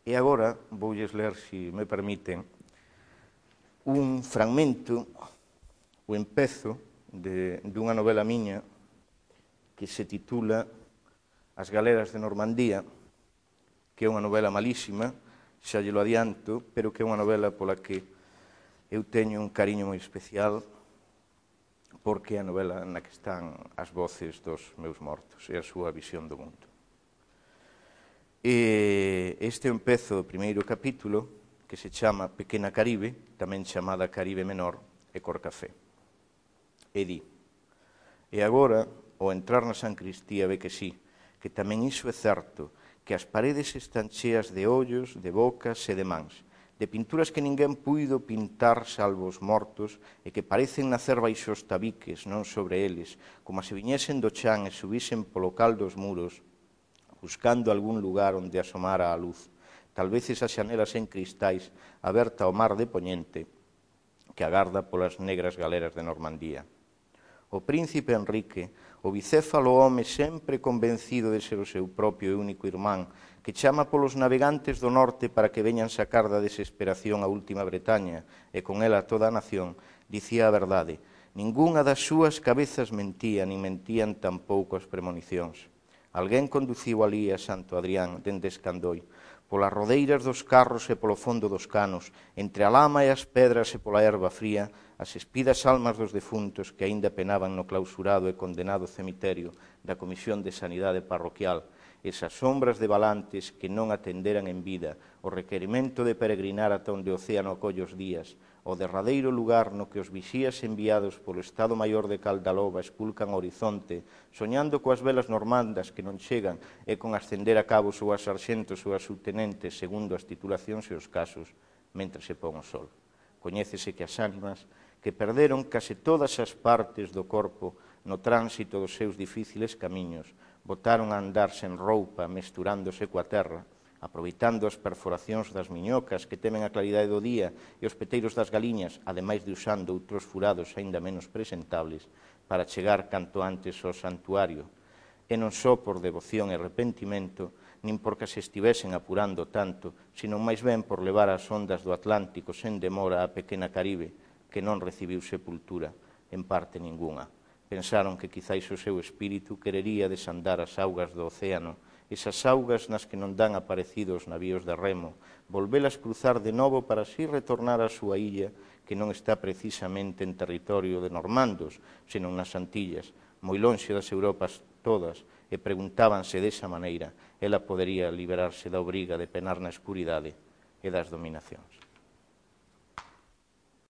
E agora voulles ler, se me permiten, un fragmento, o empezo, dunha novela miña que se titula As galeras de Normandía, que é unha novela malísima, xa lle lo adianto, pero que é unha novela pola que eu teño un cariño moi especial, porque é a novela na que están as voces dos meus mortos e a súa visión do mundo. E este é o empezo do primeiro capítulo, que se chama Pequena Caribe, tamén chamada Caribe Menor e Corcafé. E di: e agora, ao entrar na San Cristía, ve que sí, que tamén iso é certo, que as paredes están cheas de ollos, de bocas e de mans, de pinturas que ninguén puido pintar salvo os mortos e que parecen nacer baixo os tabiques, non sobre eles, como se viñesen do chan e subisen polo cal dos muros, buscando algún lugar onde asomara a luz, tal vez esas xanelas en cristais, aberta ao mar de Poñente, que agarda polas negras galeras de Normandía. O príncipe Enrique, o bicéfalo home sempre convencido de ser o seu propio e único irmán, que chama polos navegantes do norte para que veñan sacar da desesperación a última Bretaña e con ela toda a nación, dicía a verdade. Ningunha das súas cabezas mentía, nin mentían tampouco as premonicións. Alguén conduciu alí a Santo Adrián dende Escandoi, polas rodeiras dos carros e polo fondo dos canos, entre a lama e as pedras e pola erva fría, as espidas almas dos defuntos que aínda penaban no clausurado e condenado cemiterio da Comisión de Sanidade Parroquial, esas sombras de balantes que non atenderan en vida o requerimento de peregrinar ata onde o océano acolle os días, o derradeiro lugar no que os vixías enviados polo Estado Maior de Caldaloba esculcan o horizonte, soñando coas velas normandas que non chegan e con ascender a cabos ou a sarxentos ou a subtenentes segundo as titulacións e os casos, mentre se pon o sol. Coñécese que as ánimas que perderon case todas as partes do corpo no tránsito dos seus difíciles camiños, botaron a andar sen roupa, mesturándose coa terra, aproveitando as perforacións das miñocas que temen a claridade do día e os peteiros das galiñas, ademais de usando outros furados aínda menos presentables, para chegar canto antes ao santuario, e non só por devoción e arrepentimento, nin porque se estivesen apurando tanto, sino máis ben por levar as ondas do Atlántico sen demora á pequena Caribe, que non recibiu sepultura, en parte ningunha. Pensaron que quizáis o seu espírito querería desandar as augas do océano, esas augas nas que non dan aparecido os navíos de remo, volvelas cruzar de novo para así retornar á súa illa, que non está precisamente en territorio de normandos, senón nas Antillas, moi lonxe das Europas todas, e preguntábanse desa maneira, ela podería liberarse da obriga de penar na escuridade e das dominacións.